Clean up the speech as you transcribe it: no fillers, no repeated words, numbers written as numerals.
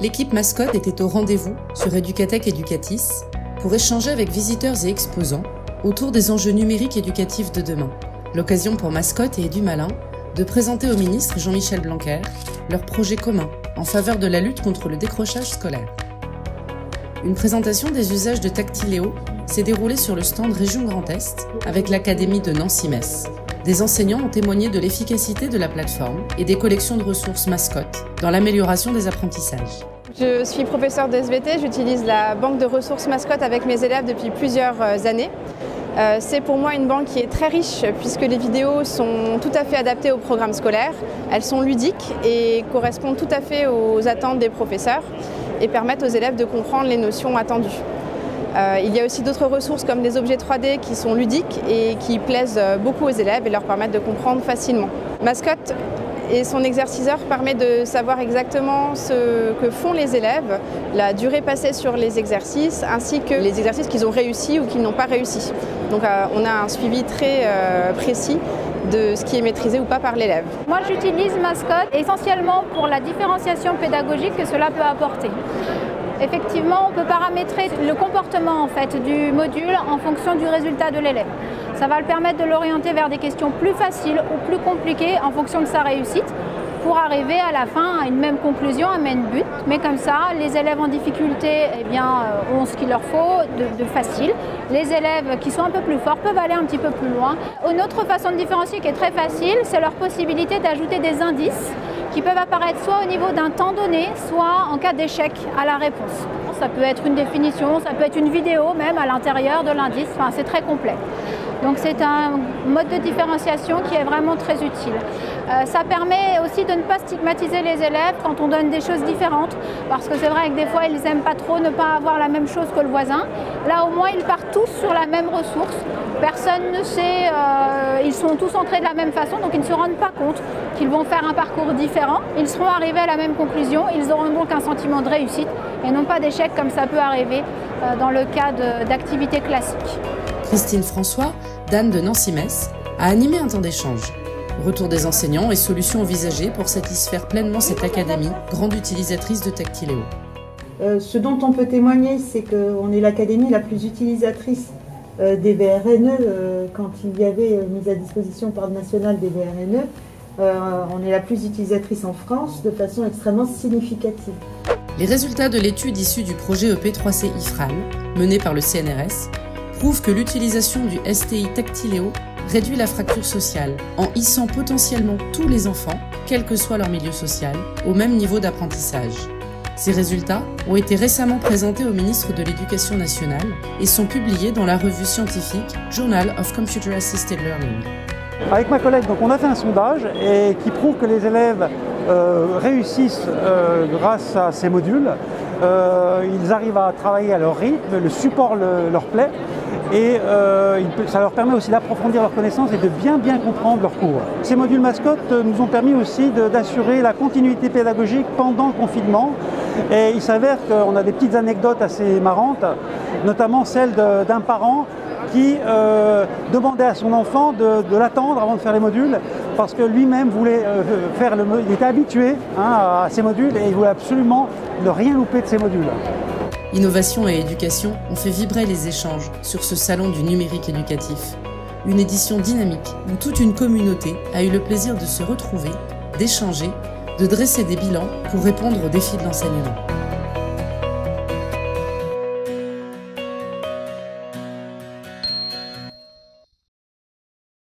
l'équipe mascotte était au rendez-vous sur Educatech Educatis pour échanger avec visiteurs et exposants autour des enjeux numériques éducatifs de demain. L'occasion pour Mascotte et EduMalin de présenter au ministre Jean-Michel Blanquer leur projet commun en faveur de la lutte contre le décrochage scolaire. Une présentation des usages de Tactiléo s'est déroulée sur le stand Région Grand Est avec l'Académie de Nancy-Metz. Des enseignants ont témoigné de l'efficacité de la plateforme et des collections de ressources mascottes dans l'amélioration des apprentissages. Je suis professeure de SVT, j'utilise la banque de ressources mascottes avec mes élèves depuis plusieurs années. C'est pour moi une banque qui est très riche puisque les vidéos sont tout à fait adaptées au programme scolaire. Elles sont ludiques et correspondent tout à fait aux attentes des professeurs et permettent aux élèves de comprendre les notions attendues. Il y a aussi d'autres ressources comme des objets 3D qui sont ludiques et qui plaisent beaucoup aux élèves et leur permettent de comprendre facilement. Mascotte et son exerciceur permet de savoir exactement ce que font les élèves, la durée passée sur les exercices, ainsi que les exercices qu'ils ont réussi ou qu'ils n'ont pas réussi. Donc on a un suivi très précis de ce qui est maîtrisé ou pas par l'élève. Moi j'utilise Mascotte essentiellement pour la différenciation pédagogique que cela peut apporter. Effectivement, on peut paramétrer le comportement en fait, du module en fonction du résultat de l'élève. Ça va le permettre de l'orienter vers des questions plus faciles ou plus compliquées en fonction de sa réussite pour arriver à la fin à une même conclusion, un même but. Mais comme ça, les élèves en difficulté ont ce qu'il leur faut de facile. Les élèves qui sont un peu plus forts peuvent aller un petit peu plus loin. Une autre façon de différencier qui est très facile, c'est leur possibilité d'ajouter des indices qui peuvent apparaître soit au niveau d'un temps donné, soit en cas d'échec à la réponse. Ça peut être une définition, ça peut être une vidéo même à l'intérieur de l'indice, enfin, c'est très complet. Donc c'est un mode de différenciation qui est vraiment très utile. Ça permet aussi de ne pas stigmatiser les élèves quand on donne des choses différentes, parce que c'est vrai que des fois ils n'aiment pas trop ne pas avoir la même chose que le voisin. Là au moins ils partent tous sur la même ressource, personne ne sait, ils sont tous entrés de la même façon, donc ils ne se rendent pas compte qu'ils vont faire un parcours différent. Ils seront arrivés à la même conclusion, ils auront donc un sentiment de réussite et non pas d'échec comme ça peut arriver dans le cas d'activités classiques. Christine François, d'Anne de Nancy-Metz, a animé un temps d'échange. Retour des enseignants et solutions envisagées pour satisfaire pleinement cette académie, grande utilisatrice de Tactiléo. Ce dont on peut témoigner, c'est qu'on est l'académie la plus utilisatrice des VRNE. Quand il y avait mise à disposition par le national des VRNE, on est la plus utilisatrice en France de façon extrêmement significative. Les résultats de l'étude issue du projet EP3C IFRAL, mené par le CNRS, prouvent que l'utilisation du STI Tactiléo réduit la fracture sociale en hissant potentiellement tous les enfants, quel que soit leur milieu social, au même niveau d'apprentissage. Ces résultats ont été récemment présentés au ministre de l'Éducation nationale et sont publiés dans la revue scientifique Journal of Computer Assisted Learning. Avec ma collègue, donc, on a fait un sondage qui prouve que les élèves réussissent grâce à ces modules. Ils arrivent à travailler à leur rythme, le support leur plaît et ça leur permet aussi d'approfondir leurs connaissances et de bien comprendre leurs cours. Ces modules mascottes nous ont permis aussi d'assurer la continuité pédagogique pendant le confinement et il s'avère qu'on a des petites anecdotes assez marrantes, notamment celle d'un parent qui demandait à son enfant de l'attendre avant de faire les modules parce que lui-même voulait il était habitué à ces modules et il voulait absolument ne rien louper de ces modules. Innovation et éducation ont fait vibrer les échanges sur ce salon du numérique éducatif. Une édition dynamique où toute une communauté a eu le plaisir de se retrouver, d'échanger, de dresser des bilans pour répondre aux défis de l'enseignement.